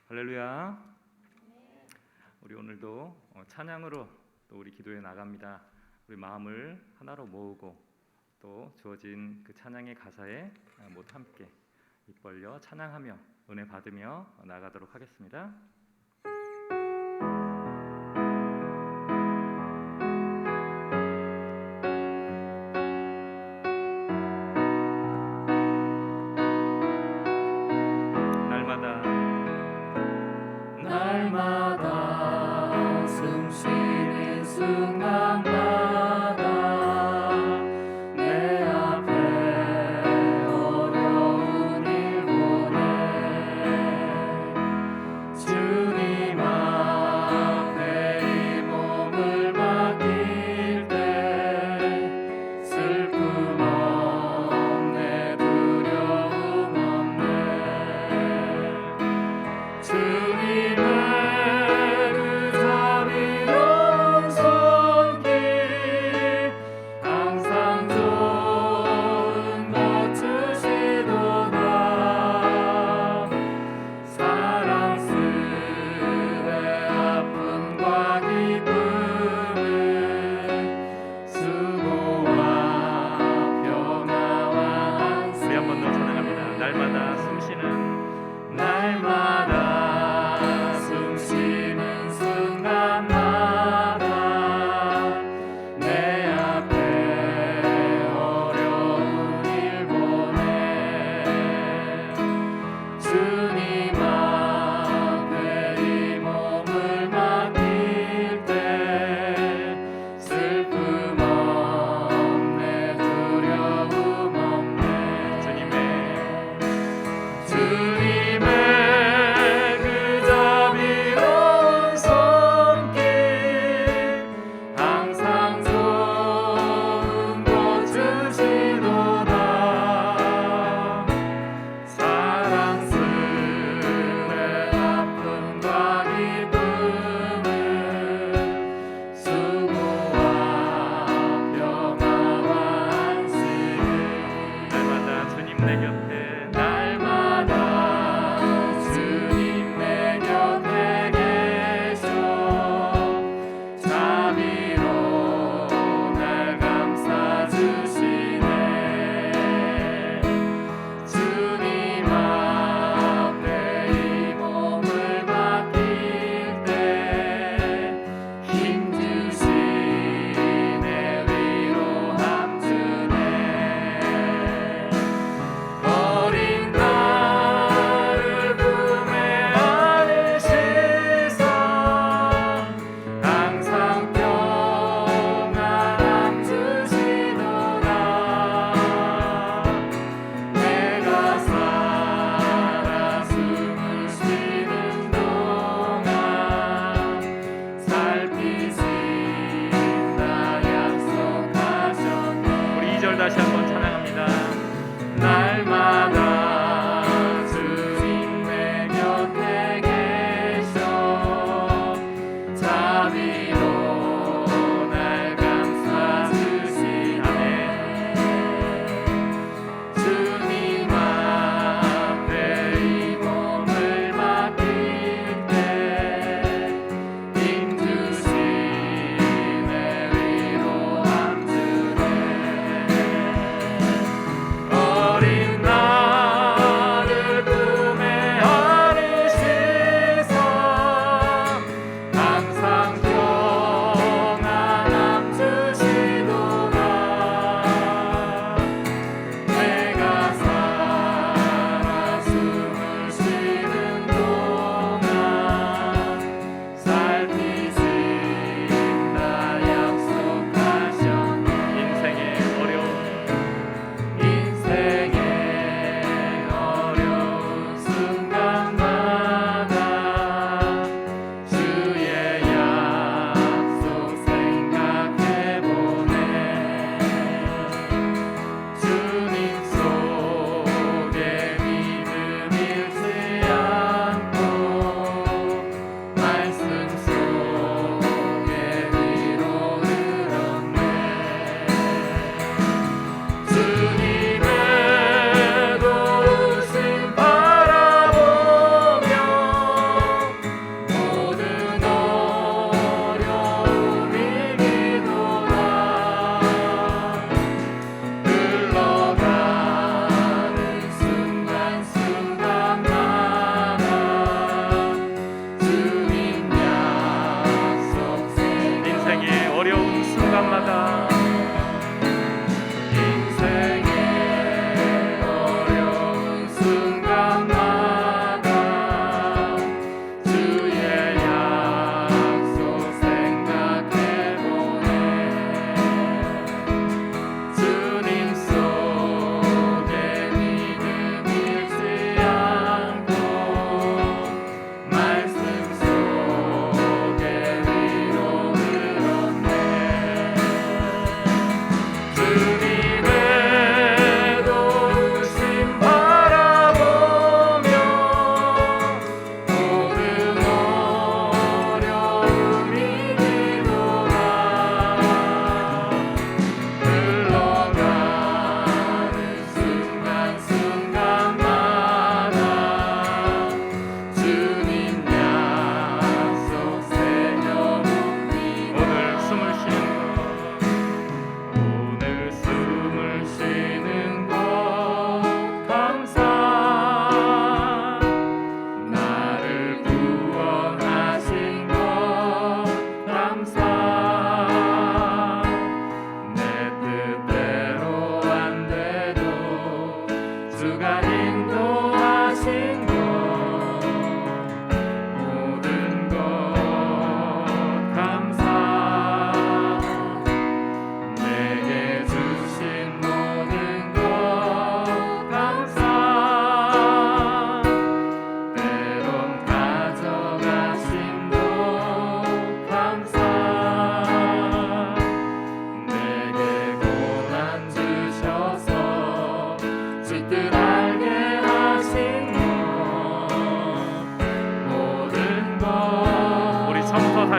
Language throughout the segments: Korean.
할렐루야. 우리 오늘도 찬양으로 또 우리 기도에 나갑니다. 우리 마음을 하나로 모으고 또 주어진 그 찬양의 가사에 모두 함께 입 벌려 찬양하며 은혜 받으며 나아가도록 하겠습니다. 날마다 숨 쉬는 순간마다 내 앞에 어려운 일 보내 주님 앞에 이 몸을 맡길 때 슬픔 없네 두려움 없네 주님을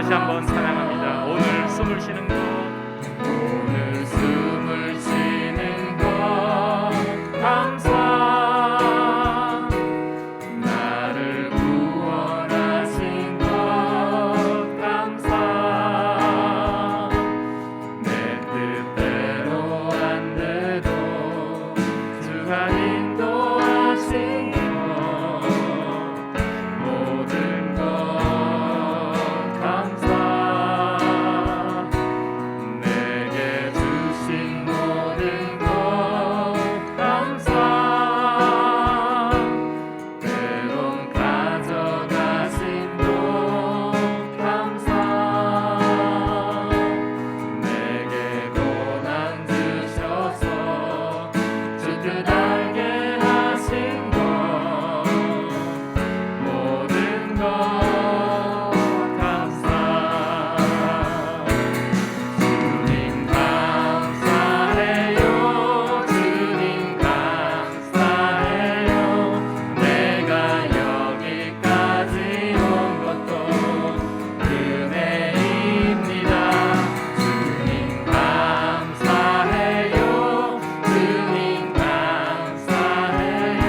다시 한번 찬양합니다. 오늘 숨을 쉬는 것 오늘 숨을 쉬는 것 감사 나를 구원하신 것 감사 내 뜻대로 안 돼도 주가 인도하신 것 모든 것 감사 내게 주신 모든 것 감사 때론 가져가신 것 감사 내게 고난 주셔서 주 뜻 알게 하신 것 모든 것 감사 주님 감사해요 주님 감사해요 내가 여기까지 온 것도 은혜입니다 주님 감사해요 주님 감사해요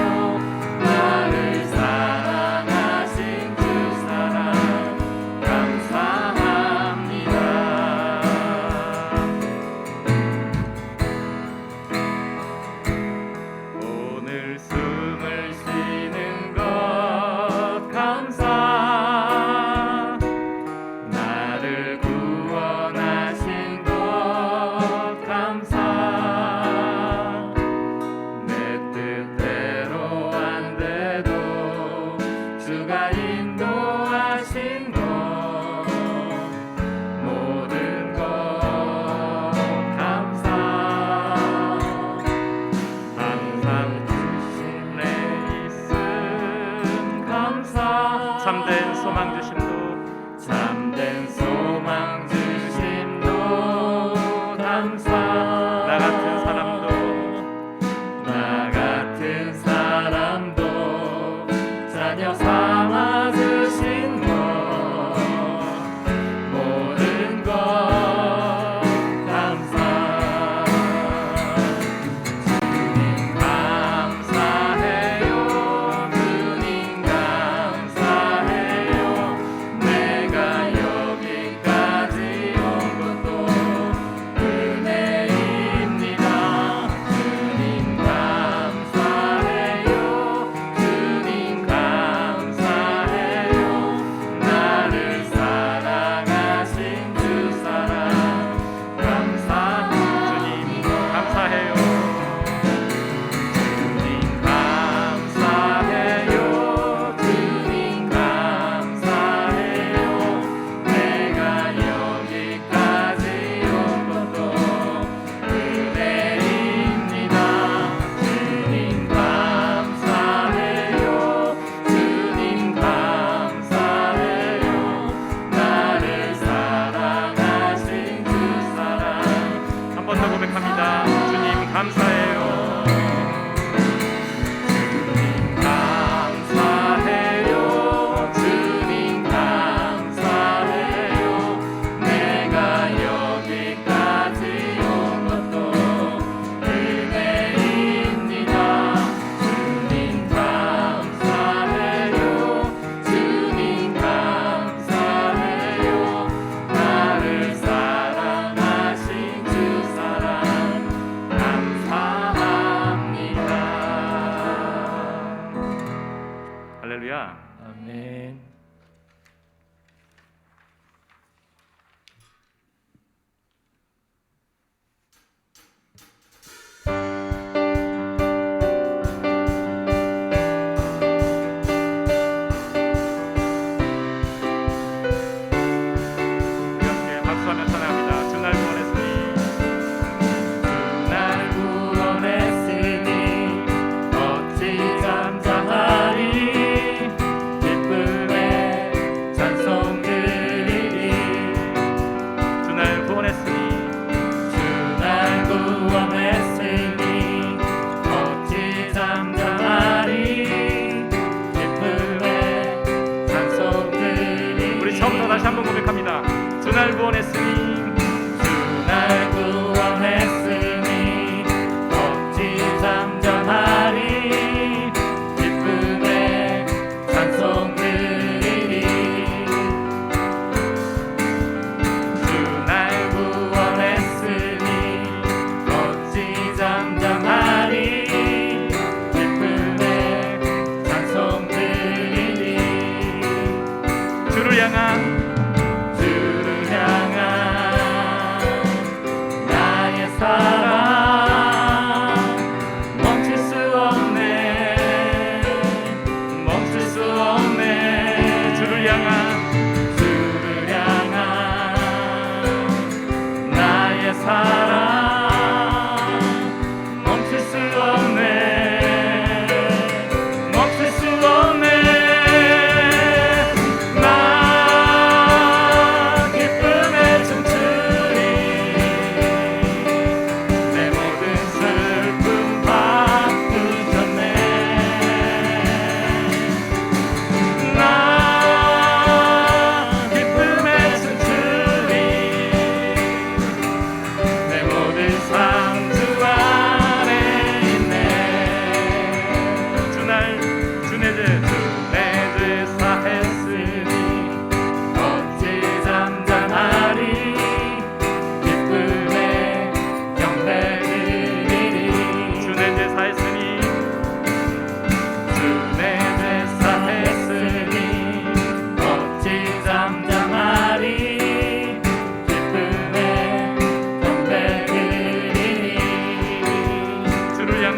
나를 사랑하신 그 사랑 감사합니다 오늘 숨을 쉬는 것 감사 나를 구원하신 것 감사 내 뜻대로 안 돼도 주가 인도하신 것 모든 것 감사 항상 주신 내 있음 감사 참된 소망 주심도 참된 소망 주심도 감사 나 같은 사람도 나 같은 사람도 자녀 삼아 주신 것 모든 것 감사 주님 감사해요 주님 감사해요 내가 여기까지 온 것도 은혜입니다 주님 감사해요 주님 감사해요 나를 사랑하신 주 사랑 감사합니다 감사해요. 주님 감사해요 주님 감사해요 내가 여기까지 온 것도 은혜입니다 주님 감사해요 주님 감사해요 나를 사랑하신 그 사랑 한 번 더 고백합니다. 주님 감사해요. 주님 감사해요 주님 감사해요 내가 여기까지 온 것도 은혜입니다 주님 감사해요 주님 감사해요 나를 사랑하신 주 사랑 감사합니다 할렐루야. 아멘 이렇게 박수하며 찬양합니다. 주날 구원했으니 날 구원했으니 어찌 잠잠하리 기쁨에 찬송 드리리 주날 구원했으니 주날 구원했으니 어찌 잠잠하리 기쁨에 찬송 드리리 우리 처음부터 다시 한번 고백합니다. 구원했으니 주 날 구원했으니 어찌 잠잠하리 기쁨에 찬송 드리리 주 날 구원했으니 어찌 잠잠하리 기쁨에 찬송 드리리 주를 향한 주를 향한 나의 사랑 멈출 수 없네 멈출 수 없네 주를 향한 나의 사랑 멈출 수 없네 멈출 수 없네 나 기쁨에 춤추리 내 모든 슬픔 바꾸셨네 나 기쁨에 춤추리 내 모든 삶 주 안에 있네 주내 내 죄 사했으니 어찌 잠잠하리 기쁨에 경배드리리 주내 죄 사했으니 내 죄 사했으니 어찌 잠잠하리 기쁨에 경배드리리 주를 향한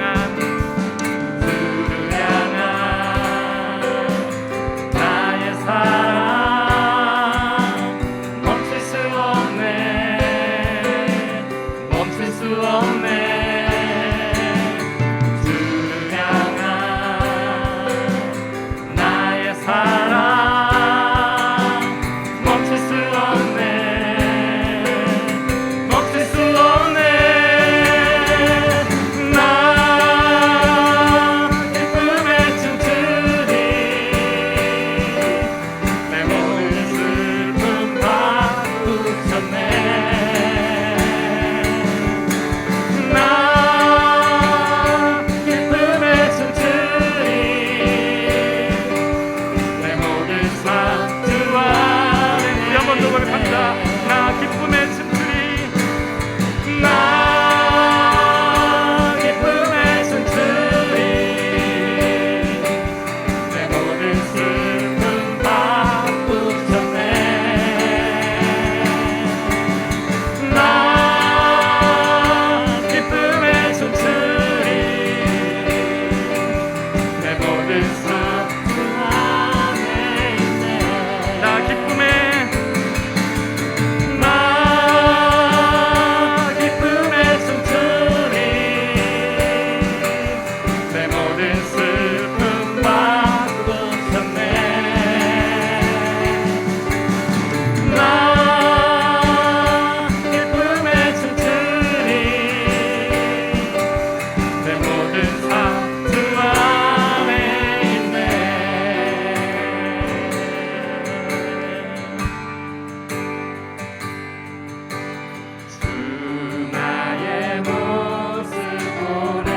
나의 사랑 멈출 수 없네 멈출 수 없네 주를 향한 나의 사랑 멈출 수 없네 멈출 수 없네 나 기쁨에 춤추리 내 모든 슬픔 바꾸셨네 나 기쁨에 춤추리 내 모든 삶 주 안에 우리 한 번 더 고백합니다. 나 기쁨에 춤추리 나 기쁨에 춤추리 내 모든 슬픔 바꾸셨네 나 기쁨에 춤추리 내 모든 삶 주 안에 있네 나 기쁨에 나 기쁨에 춤추리 내 모든 슬픔 바꾸셨네 나 기쁨에 춤추리 내 모든 삶 주 안에 있네 주 나의 모습 보네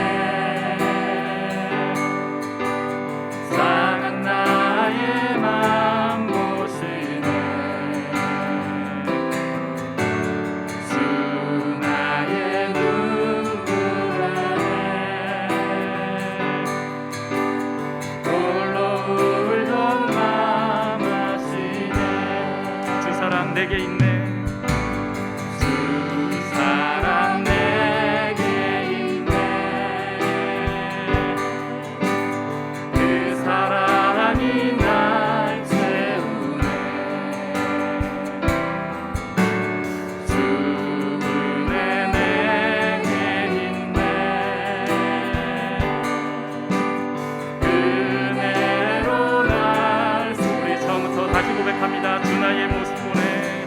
상한 나의 맘 보시네 주 나의 눈물 안에 홀로 울던 맘 아시네 주 사랑 내게 있네 주 사랑 내게 있네 그 사랑이 날 채우네 주 은혜 내게 있네 은혜로 날 우리 처음부터 다시 고백합니다. 주 나의 모습 보네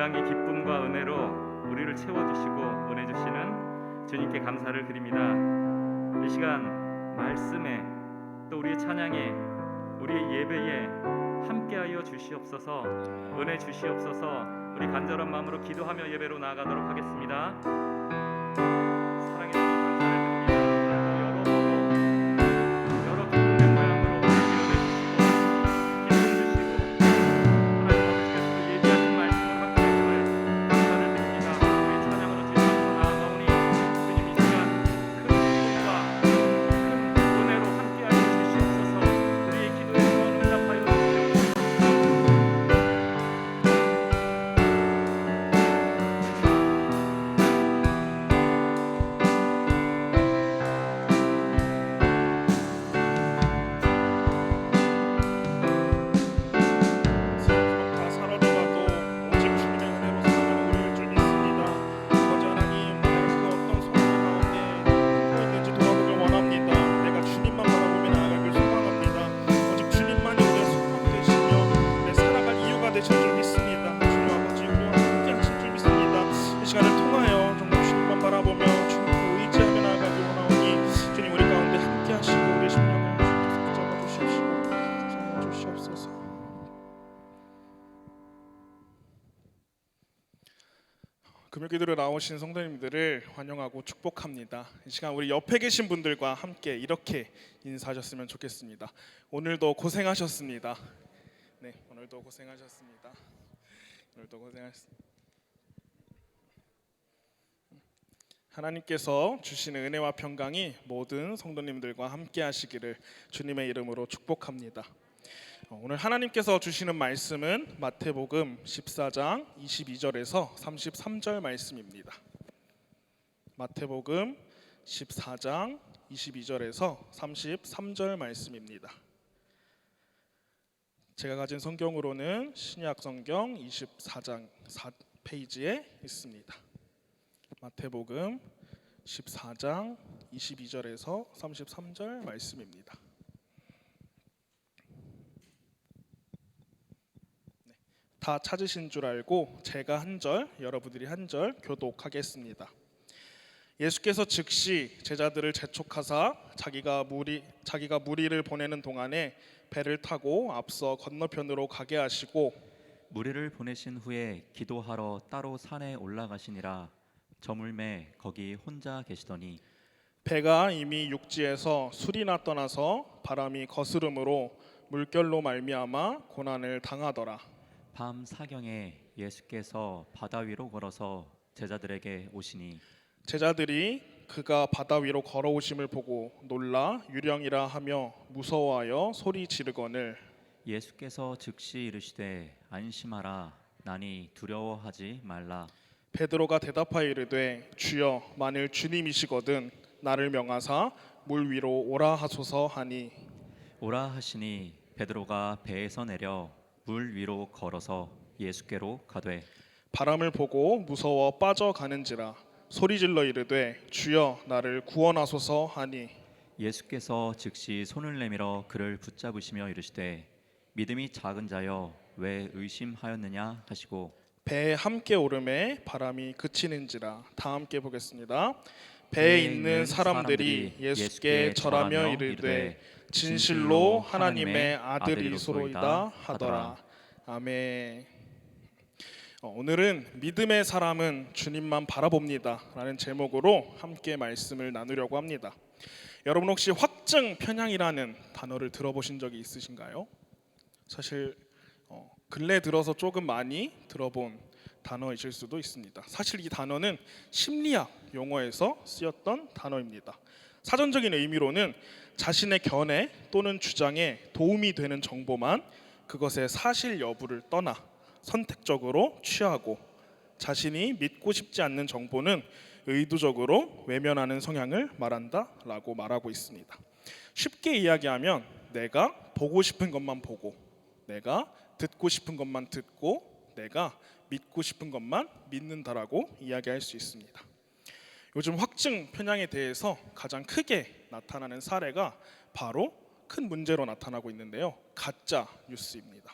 무량의 기쁨과 은혜로 우리를 채워주시고 은혜 주시는 주님께 감사를 드립니다. 이 시간 말씀에 또 우리의 찬양에 우리의 예배에 함께하여 주시옵소서. 은혜 주시옵소서. 우리 간절한 마음으로 기도하며 예배로 나아가도록 하겠습니다. 사랑해 주신 감사를 드립니다. 여러 기쁨의 모양으로 기쁨 주시고 하나님 아버지께서 예비하신 말씀을 함께 해주실 감사를 드립니다. 우리의 찬양으로 주님 앞으로 나아가오니 주님 이 시간 큰 기쁨과 큰 은혜로 함께하여 주시옵소서. 우리의 기도에 응답하여 주시옵소서. 다 사라져가도 오직 주님의 은혜로 살아가는 우리를 줄 믿습니다. 아버지 하나님, 내가 그 어떤 상황 가운데 서 있는지 돌아보길 원합니다. 내가 주님만 바라보며 나아가길 소망합니다. 오직 주님만이 우리의 소망 되시며 내 살아갈 이유가 되실 줄 믿습니다. 주님 아버지, 우리와 함께 하실 줄 믿습니다. 이 시간을 통하여 정말 주님만 바라보며 주님을 의지하며 나아가길 원하오니 주님 우리 가운데 함께 하시고 우리의 심령을 주님께서 붙잡아 주십시오. 사용해 주시옵소서. 금요기도로 나오신 성도님들을 환영하고 축복합니다. 이 시간 우리 옆에 계신 분들과 함께 이렇게 인사하셨으면 좋겠습니다. 오늘도 고생하셨습니다. 네, 오늘도 고생하셨습니다. 오늘도 고생하셨습니다. 하나님께서 주시는 은혜와 평강이 모든 성도님들과 함께 하시기를 주님의 이름으로 축복합니다. 오늘 하나님께서 주시는 말씀은 마태복음 14장 22절에서 33절 말씀입니다. 마태복음 14장 22절에서 33절 말씀입니다. 제가 가진 성경으로는 신약 성경 24장 4페이지에 있습니다. 마태복음 14장 22절에서 33절 말씀입니다. 다 찾으신 줄 알고 제가 한 절, 여러분들이 한 절 교독하겠습니다. 예수께서 즉시 제자들을 재촉하사 자기가 무리를 보내는 동안에 배를 타고 앞서 건너편으로 가게 하시고 무리를 보내신 후에 기도하러 따로 산에 올라가시니라. 저물매 거기 혼자 계시더니 배가 이미 육지에서 술이나 떠나서 바람이 거스름으로 물결로 말미암아 고난을 당하더라. 밤 사경에 예수께서 바다 위로 걸어서 제자들에게 오시니 제자들이 그가 바다 위로 걸어오심을 보고 놀라 유령이라 하며 무서워하여 소리 지르거늘 예수께서 즉시 이르시되 안심하라. 나니 두려워하지 말라. 베드로가 대답하여 이르되 주여 만일 주님이시거든 나를 명하사 물 위로 오라 하소서 하니 오라 하시니 베드로가 배에서 내려 물 위로 걸어서 예수께로 가되 바람을 보고 무서워 빠져가는지라 소리질러 이르되 주여 나를 구원하소서 하니 예수께서 즉시 손을 내밀어 그를 붙잡으시며 이르시되 믿음이 작은 자여 왜 의심하였느냐 하시고 배에 함께 오름에 바람이 그치는지라. 다 함께 보겠습니다. 배에 있는 사람들이 예수께 절하며 이르되 진실로 하나님의 아들이소로이다 하더라. 아멘. 오늘은 믿음의 사람은 주님만 바라봅니다 라는 제목으로 함께 말씀을 나누려고 합니다. 여러분 혹시 확증 편향이라는 단어를 들어보신 적이 있으신가요? 사실 근래 들어서 조금 많이 들어본 단어이실 수도 있습니다. 사실 이 단어는 심리학 용어에서 쓰였던 단어입니다. 사전적인 의미로는 자신의 견해 또는 주장에 도움이 되는 정보만 그것의 사실 여부를 떠나 선택적으로 취하고 자신이 믿고 싶지 않는 정보는 의도적으로 외면하는 성향을 말한다라고 말하고 있습니다. 쉽게 이야기하면 내가 보고 싶은 것만 보고 내가 듣고 싶은 것만 듣고 내가 믿고 싶은 것만 믿는다라고 이야기할 수 있습니다. 요즘 확증 편향에 대해서 가장 크게 나타나는 사례가 바로 큰 문제로 나타나고 있는데요. 가짜 뉴스입니다.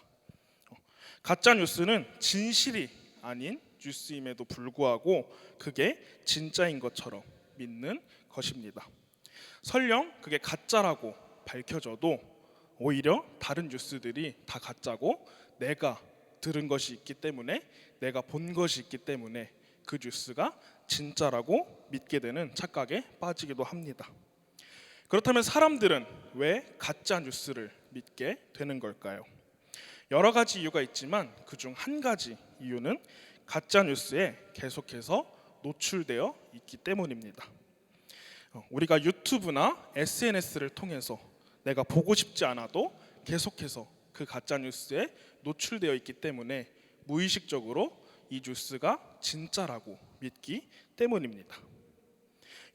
가짜 뉴스는 진실이 아닌 뉴스임에도 불구하고 그게 진짜인 것처럼 믿는 것입니다. 설령 그게 가짜라고 밝혀져도 오히려 다른 뉴스들이 다 가짜고 내가 들은 것이 있기 때문에, 내가 본 것이 있기 때문에 그 뉴스가 진짜라고 믿게 되는 착각에 빠지기도 합니다. 그렇다면 사람들은 왜 가짜 뉴스를 믿게 되는 걸까요? 여러 가지 이유가 있지만 그중 한 가지 이유는 가짜 뉴스에 계속해서 노출되어 있기 때문입니다. 우리가 유튜브나 SNS를 통해서 내가 보고 싶지 않아도 계속해서 그 가짜 뉴스에 노출되어 있기 때문에 무의식적으로 이 뉴스가 진짜라고 믿기 때문입니다.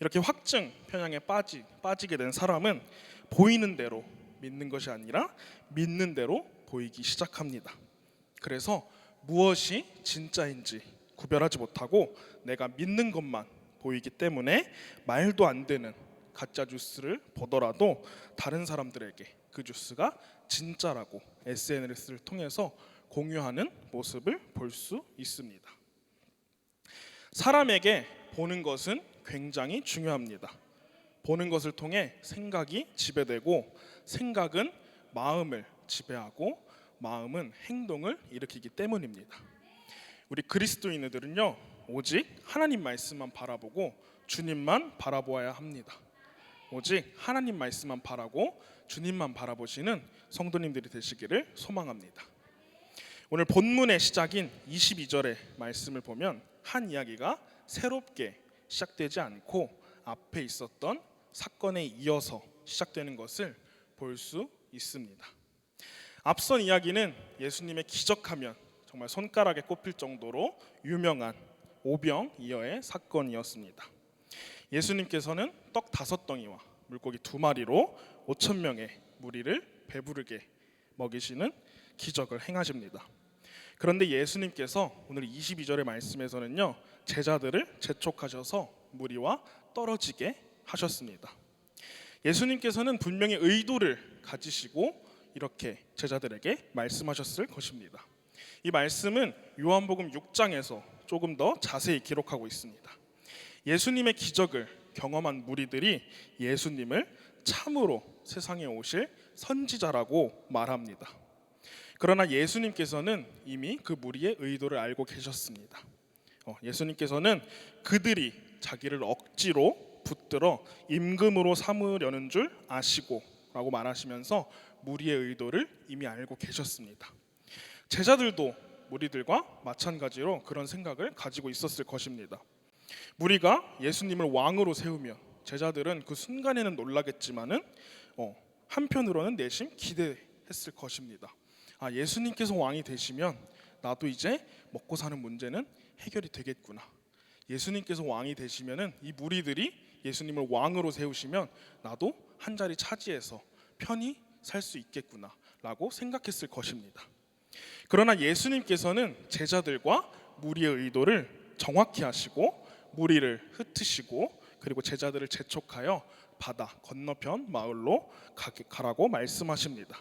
이렇게 확증 편향에 빠지게 된 사람은 보이는 대로 믿는 것이 아니라 믿는 대로 보이기 시작합니다. 그래서 무엇이 진짜인지 구별하지 못하고 내가 믿는 것만 보이기 때문에 말도 안 되는 가짜 뉴스를 보더라도 다른 사람들에게 그 뉴스가 진짜라고 SNS를 통해서 공유하는 모습을 볼 수 있습니다. 사람에게 보는 것은 굉장히 중요합니다. 보는 것을 통해 생각이 지배되고 생각은 마음을 지배하고 마음은 행동을 일으키기 때문입니다. 우리 그리스도인들은요, 오직 하나님 말씀만 바라보고 주님만 바라보아야 합니다. 오직 하나님 말씀만 바라고 주님만 바라보시는 성도님들이 되시기를 소망합니다. 오늘 본문의 시작인 22절의 말씀을 보면 한 이야기가 새롭게 시작되지 않고 앞에 있었던 사건에 이어서 시작되는 것을 볼 수 있습니다. 앞선 이야기는 예수님의 기적하면 정말 손가락에 꼽힐 정도로 유명한 오병이어의 사건이었습니다. 예수님께서는 떡 5덩이와 물고기 2마리로 5천 명의 무리를 배부르게 먹이시는 기적을 행하십니다. 그런데 예수님께서 오늘 22절의 말씀에서는요, 제자들을 재촉하셔서 무리와 떨어지게 하셨습니다. 예수님께서는 분명히 의도를 가지시고 이렇게 제자들에게 말씀하셨을 것입니다. 이 말씀은 요한복음 6장에서 조금 더 자세히 기록하고 있습니다. 예수님의 기적을 경험한 무리들이 예수님을 참으로 세상에 오실 선지자라고 말합니다. 그러나 예수님께서는 이미 그 무리의 의도를 알고 계셨습니다. 예수님께서는 그들이 자기를 억지로 붙들어 임금으로 삼으려는 줄 아시고 라고 말하시면서 무리의 의도를 이미 알고 계셨습니다. 제자들도 무리들과 마찬가지로 그런 생각을 가지고 있었을 것입니다. 무리가 예수님을 왕으로 세우면 제자들은 그 순간에는 놀라겠지만은 한편으로는 내심 기대했을 것입니다. 아, 예수님께서 왕이 되시면 나도 이제 먹고 사는 문제는 해결이 되겠구나. 예수님께서 왕이 되시면은 이 무리들이 예수님을 왕으로 세우시면 나도 한 자리 차지해서 편히 살 수 있겠구나 라고 생각했을 것입니다. 그러나 예수님께서는 제자들과 무리의 의도를 정확히 하시고 무리를 흩으시고 그리고 제자들을 재촉하여 바다 건너편 마을로 가라고 말씀하십니다.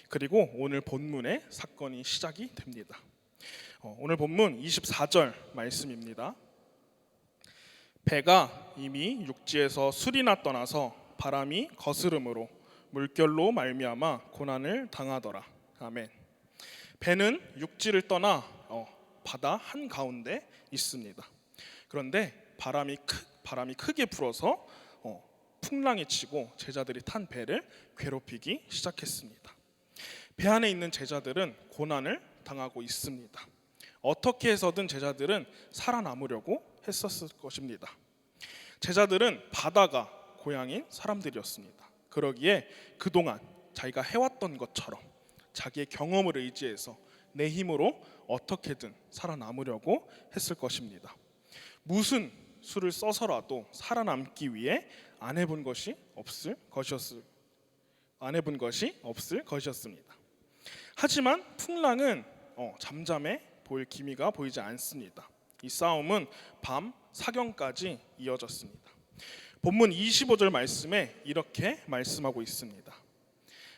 그리고 오늘 본문의 사건이 시작이 됩니다. 오늘 본문 24절 말씀입니다. 배가 이미 육지에서 수리나 떠나서 바람이 거스름으로 물결로 말미암아 고난을 당하더라. 아멘. 배는 육지를 떠나 바다 한가운데 있습니다. 그런데 바람이 크게 불어서 풍랑이 치고 제자들이 탄 배를 괴롭히기 시작했습니다. 배 안에 있는 제자들은 고난을 당하고 있습니다. 어떻게 해서든 제자들은 살아남으려고 했었을 것입니다. 제자들은 바다가 고향인 사람들이었습니다. 그러기에 그동안 자기가 해왔던 것처럼 자기의 경험을 의지해서 내 힘으로 어떻게든 살아남으려고 했을 것입니다. 무슨 수를 써서라도 살아남기 위해 안 해본 것이 없을 것이었습니다. 하지만 풍랑은 잠잠해 보일 기미가 보이지 않습니다. 이 싸움은 밤 사경까지 이어졌습니다. 본문 25절 말씀에 이렇게 말씀하고 있습니다.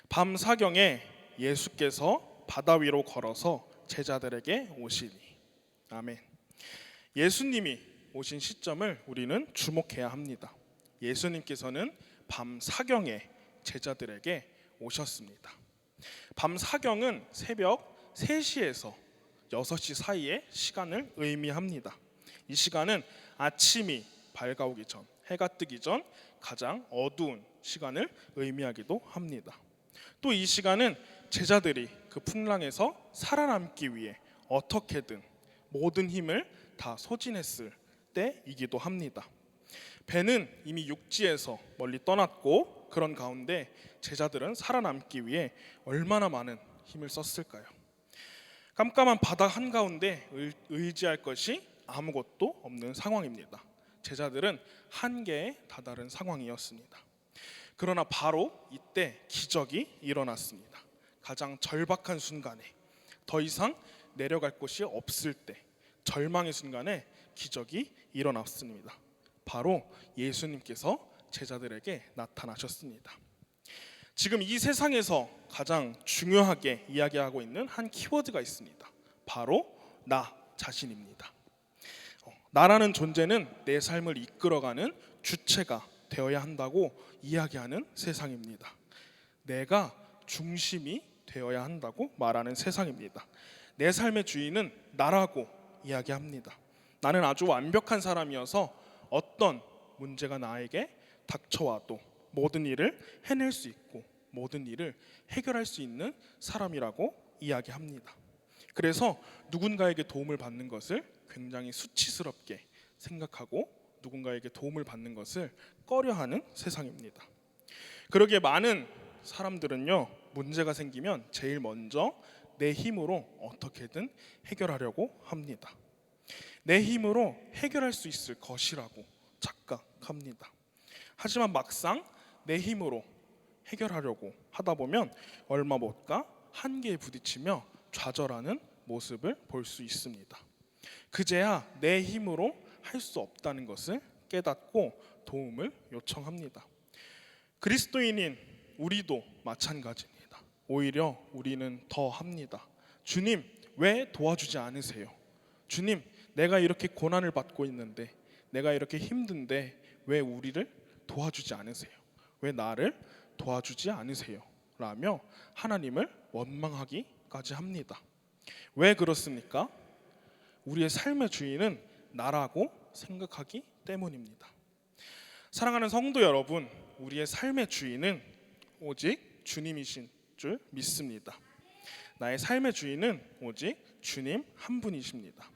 밤 사경에 예수께서 바다 위로 걸어서 제자들에게 오시니. 아멘. 예수님이 오신 시점을 우리는 주목해야 합니다. 예수님께서는 밤 사경에 제자들에게 오셨습니다. 밤 사경은 새벽 3시에서 6시 사이의 시간을 의미합니다. 이 시간은 아침이 밝아오기 전, 해가 뜨기 전 가장 어두운 시간을 의미하기도 합니다. 또 이 시간은 제자들이 그 풍랑에서 살아남기 위해 어떻게든 모든 힘을 다 소진했을 때이기도 합니다. 배는 이미 육지에서 멀리 떠났고 그런 가운데 제자들은 살아남기 위해 얼마나 많은 힘을 썼을까요? 깜깜한 바다 한가운데 의지할 것이 아무것도 없는 상황입니다. 제자들은 한계에 다다른 상황이었습니다. 그러나 바로 이때 기적이 일어났습니다. 가장 절박한 순간에, 더 이상 내려갈 곳이 없을 때, 절망의 순간에 기적이 일어났습니다. 바로 예수님께서 제자들에게 나타나셨습니다. 지금 이 세상에서 가장 중요하게 이야기하고 있는 한 키워드가 있습니다. 바로 나 자신입니다. 나라는 존재는 내 삶을 이끌어가는 주체가 되어야 한다고 이야기하는 세상입니다. 내가 중심이 되어야 한다고 말하는 세상입니다. 내 삶의 주인은 나라고 이야기합니다. 나는 아주 완벽한 사람이어서 어떤 문제가 나에게 닥쳐와도 모든 일을 해낼 수 있고 모든 일을 해결할 수 있는 사람이라고 이야기합니다. 그래서 누군가에게 도움을 받는 것을 굉장히 수치스럽게 생각하고 누군가에게 도움을 받는 것을 꺼려하는 세상입니다. 그러기에 많은 사람들은요, 문제가 생기면 제일 먼저 내 힘으로 어떻게든 해결하려고 합니다. 내 힘으로 해결할 수 있을 것이라고 착각합니다. 하지만 막상 내 힘으로 해결하려고 하다 보면 얼마 못 가 한계에 부딪히며 좌절하는 모습을 볼 수 있습니다. 그제야 내 힘으로 할 수 없다는 것을 깨닫고 도움을 요청합니다. 그리스도인인 우리도 마찬가지입니다. 오히려 우리는 더 합니다. 주님, 왜 도와주지 않으세요? 주님, 내가 이렇게 고난을 받고 있는데, 내가 이렇게 힘든데 왜 우리를 도와주지 않으세요? 왜 나를 도와주지 않으세요? 라며 하나님을 원망하기까지 합니다. 왜 그렇습니까? 우리의 삶의 주인은 나라고 생각하기 때문입니다. 사랑하는 성도 여러분, 우리의 삶의 주인은 오직 주님이신 줄 믿습니다. 나의 삶의 주인은 오직 주님 한 분이십니다.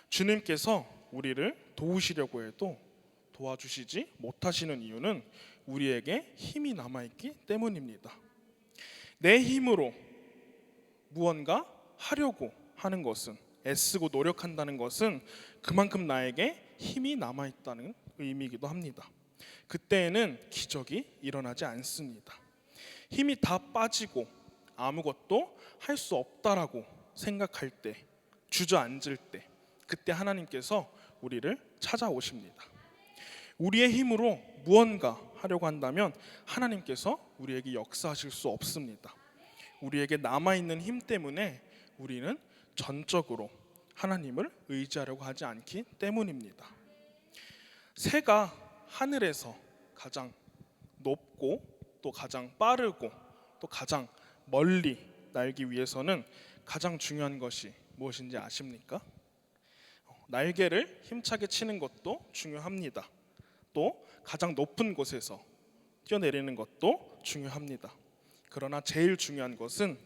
주님께서 우리를 도우시려고 해도 도와주시지 못하시는 이유는 우리에게 힘이 남아있기 때문입니다. 내 힘으로 무언가 하려고 하는 것은, 애쓰고 노력한다는 것은 그만큼 나에게 힘이 남아있다는 의미이기도 합니다. 그때에는 기적이 일어나지 않습니다. 힘이 다 빠지고 아무것도 할 수 없다라고 생각할 때, 주저앉을 때, 그때 하나님께서 우리를 찾아오십니다. 우리의 힘으로 무언가 하려고 한다면 하나님께서 우리에게 역사하실 수 없습니다. 우리에게 남아있는 힘 때문에 우리는 전적으로 하나님을 의지하려고 하지 않기 때문입니다. 새가 하늘에서 가장 높고 또 가장 빠르고 또 가장 멀리 날기 위해서는 가장 중요한 것이 무엇인지 아십니까? 날개를 힘차게 치는 것도 중요합니다. 또 가장 높은 곳에서 뛰어내리는 것도 중요합니다. 그러나 제일 중요한 것은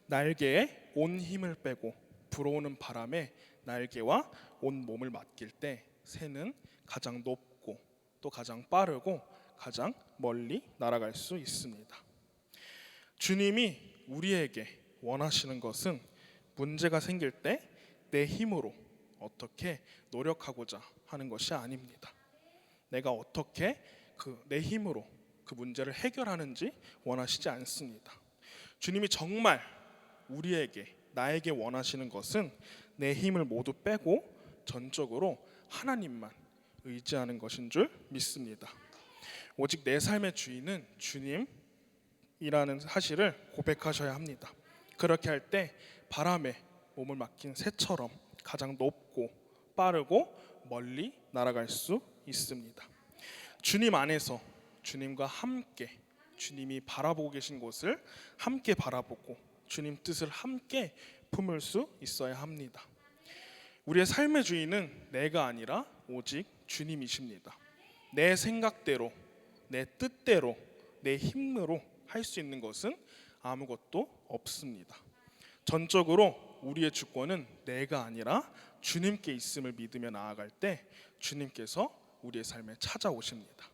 날개에 온 힘을 빼고 불어오는 바람에 날개와 온 몸을 맡길 때 새는 가장 높고 또 가장 빠르고 가장 멀리 날아갈 수 있습니다. 주님이 우리에게 원하시는 것은 문제가 생길 때 내 힘으로 어떻게 노력하고자 하는 것이 아닙니다. 내가 어떻게 내 힘으로 그 문제를 해결하는지 원하시지 않습니다. 주님이 정말 우리에게, 나에게 원하시는 것은 내 힘을 모두 빼고 전적으로 하나님만 의지하는 것인 줄 믿습니다. 오직 내 삶의 주인은 주님이라는 사실을 고백하셔야 합니다. 그렇게 할 때 바람에 몸을 맡긴 새처럼 가장 높고 빠르고 멀리 날아갈 수 있습니다. 주님 안에서 주님과 함께 주님이 바라보고 계신 곳을 함께 바라보고 주님 뜻을 함께 품을 수 있어야 합니다. 우리의 삶의 주인은 내가 아니라 오직 주님이십니다. 내 생각대로, 내 뜻대로, 내 힘으로 할 수 있는 것은 아무것도 없습니다. 전적으로 우리의 주권은 내가 아니라 주님께 있음을 믿으며 나아갈 때 주님께서 우리의 삶에 찾아오십니다.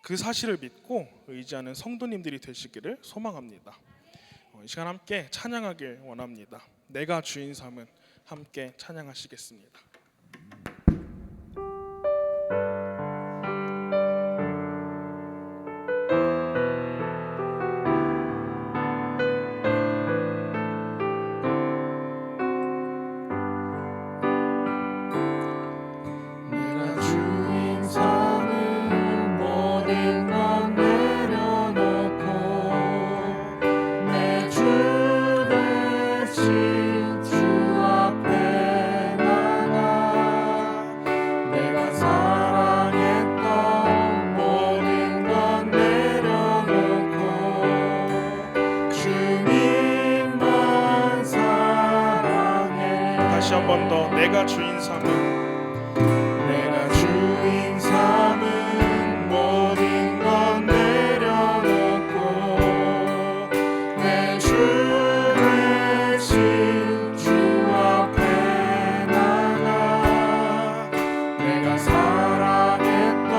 그 사실을 믿고 의지하는 성도님들이 되시기를 소망합니다. 이 시간 함께 찬양하길 원합니다. 내가 주인 삼은 함께 찬양하시겠습니다. 다시 한 번 더 내가 주인 삼은 내가 주인 삼은 모든 건 내려놓고 내 주 대신 주 앞에 나가 내가 사랑했던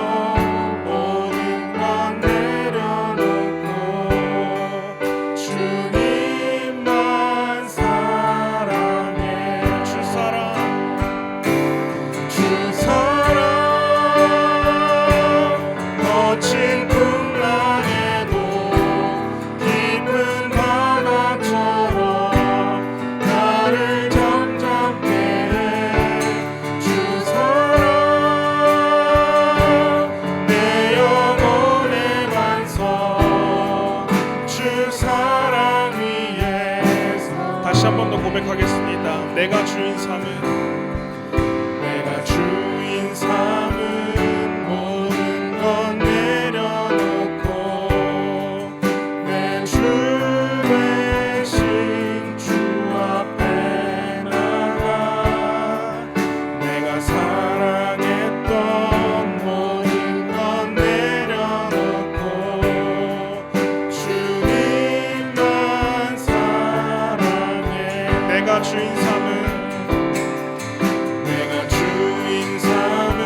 모든 건 내려놓고 주님만 사랑해 주 사랑 거친 풍랑에도 깊은 바다처럼 나를 잠잠케 해 주 사랑 내 영혼의 반석 주 사랑 위에서 다시 한 번 더 고백하겠습니다. 내가 주인 삼은 주인 삼은 모든 건 내려놓고 내 주 대신 주 앞에 나가 내가 사랑했던 모든 건 내려놓고 주님만 사랑해 내가 주인 삼은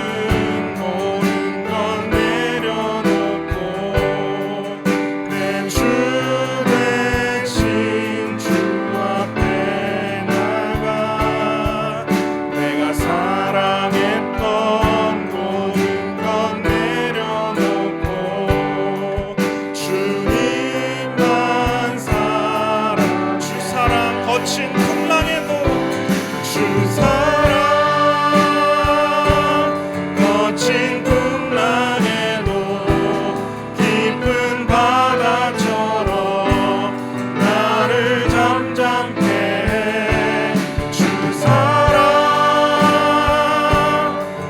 모든 건 내려놓고 내 주 대신 주 앞에 나가 내가 사랑했던 모든 건 내려놓고 주님만 사랑 주 사랑 거친 풍랑에도 주 사랑 거친 풍랑에도 깊은 바다처럼 나를 잠잠케 해 주 사랑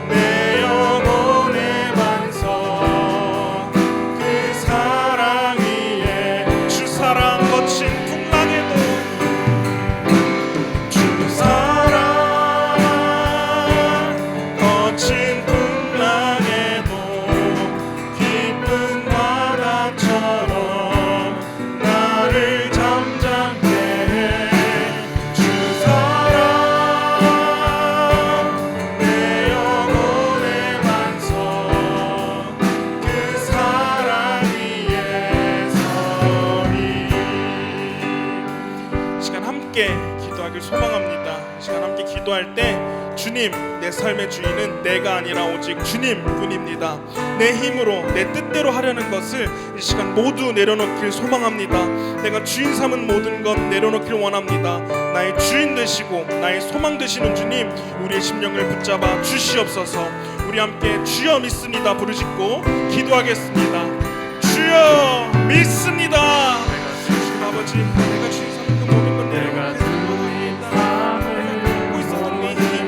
내 영혼의 반석 그 사랑 위에 주 사랑 거친 풍랑에도 주 사랑 거친 풍랑에도 깊은 바다처럼 나를 잠잠케 해 주 사랑 내 영혼의 반석 그 사랑 위에 서리 시간 함께 기도하길 소망합니다. 시간 함께 기도할 때 주님 내 삶의 주인은 내가 아니라 오직 주님뿐입니다. 내 힘으로 내 뜻대로 하려는 것을 이 시간 모두 내려놓길 소망합니다. 내가 주인 삼은 모든 것 내려놓길 원합니다. 나의 주인 되시고 나의 소망 되시는 주님 우리의 심령을 붙잡아 주시옵소서. 우리 함께 주여 믿습니다 부르짖고 기도하겠습니다. 주여 믿습니다. 아버지 내가 주인 삼은 그 모든 것 내려놓고 있었던 내 힘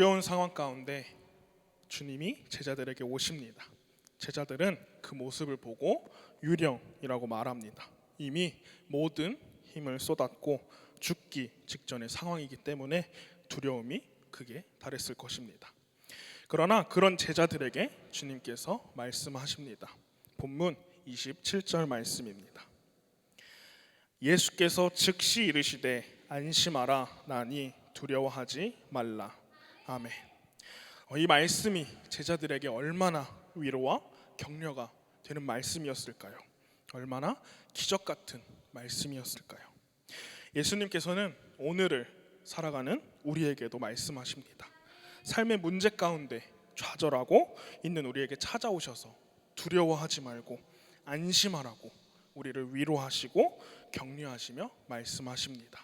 두려운 상황 가운데 주님이 제자들에게 오십니다. 제자들은 그 모습을 보고 유령이라고 말합니다. 이미 모든 힘을 쏟았고 죽기 직전의 상황이기 때문에 두려움이 극에 달했을 것입니다. 그러나 그런 제자들에게 주님께서 말씀하십니다. 본문 27절 말씀입니다. 예수께서 즉시 이르시되 안심하라 나니 두려워하지 말라. 아멘. 이 말씀이 제자들에게 얼마나 위로와 격려가 되는 말씀이었을까요? 얼마나 기적 같은 말씀이었을까요? 예수님께서는 오늘을 살아가는 우리에게도 말씀하십니다. 삶의 문제 가운데 좌절하고 있는 우리에게 찾아오셔서 두려워하지 말고 안심하라고 우리를 위로하시고 격려하시며 말씀하십니다.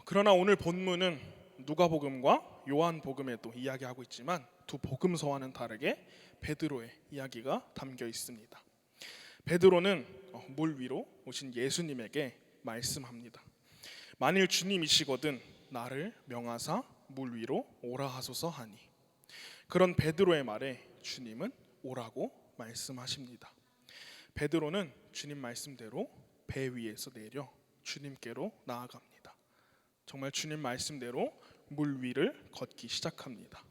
그러나 오늘 본문은 누가복음과 요한복음에도 이야기하고 있지만 두 복음서와는 다르게 베드로의 이야기가 담겨 있습니다. 베드로는 물 위로 오신 예수님에게 말씀합니다. 만일 주님이시거든 나를 명하사 물 위로 오라 하소서 하니. 그런 베드로의 말에 주님은 오라고 말씀하십니다. 베드로는 주님 말씀대로 배 위에서 내려 주님께로 나아갑니다. 정말 주님 말씀대로 물 위를 걷기 시작합니다.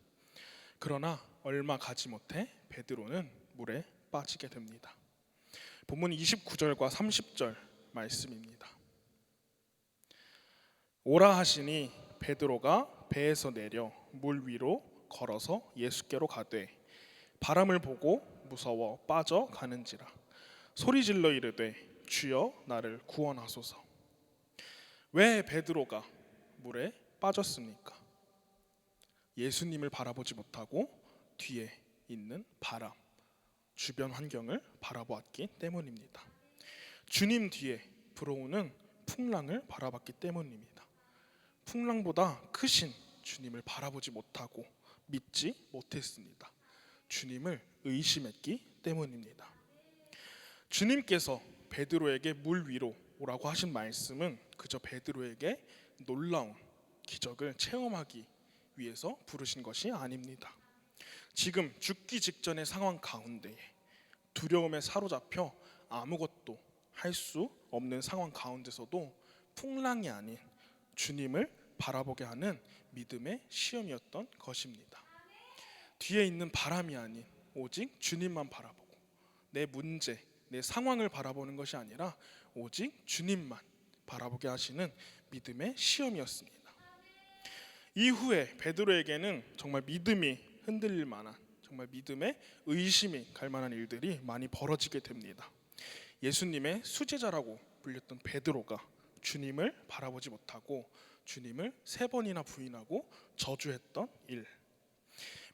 그러나 얼마 가지 못해 베드로는 물에 빠지게 됩니다. 본문 29절과 30절 말씀입니다. 오라 하시니 베드로가 배에서 내려 물 위로 걸어서 예수께로 가되 바람을 보고 무서워 빠져가는지라 소리질러 이르되 주여 나를 구원하소서. 왜 베드로가 물에 빠졌습니까? 예수님을 바라보지 못하고 뒤에 있는 바람, 주변 환경을 바라보았기 때문입니다. 주님 뒤에 불어오는 풍랑을 바라봤기 때문입니다. 풍랑보다 크신 주님을 바라보지 못하고 믿지 못했습니다. 주님을 의심했기 때문입니다. 주님께서 베드로에게 물 위로 오라고 하신 말씀은 그저 베드로에게 놀라운 기적을 체험하기 위해서 부르신 것이 아닙니다. 지금 죽기 직전의 상황 가운데에 두려움에 사로잡혀 아무것도 할 수 없는 상황 가운데서도 풍랑이 아닌 주님을 바라보게 하는 믿음의 시험이었던 것입니다. 뒤에 있는 바람이 아닌 오직 주님만 바라보고 내 문제, 내 상황을 바라보는 것이 아니라 오직 주님만 바라보게 하시는 믿음의 시험이었습니다. 이후에 베드로에게는 정말 믿음이 흔들릴 만한, 정말 믿음의 의심이 갈 만한 일들이 많이 벌어지게 됩니다. 예수님의 수제자라고 불렸던 베드로가 주님을 바라보지 못하고 주님을 3번이나 부인하고 저주했던 일,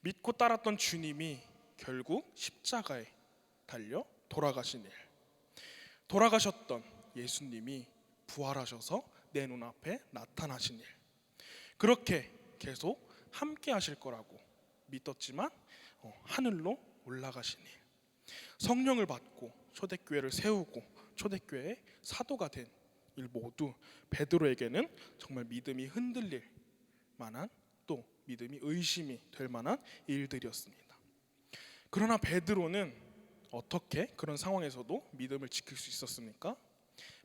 믿고 따랐던 주님이 결국 십자가에 달려 돌아가신 일, 돌아가셨던 예수님이 부활하셔서 내 눈앞에 나타나신 일, 그렇게 계속 함께 하실 거라고 믿었지만 하늘로 올라가신 일, 성령을 받고 초대교회를 세우고 초대교회의 사도가 된 일 모두 베드로에게는 정말 믿음이 흔들릴 만한, 또 믿음이 의심이 될 만한 일들이었습니다. 그러나 베드로는 어떻게 그런 상황에서도 믿음을 지킬 수 있었습니까?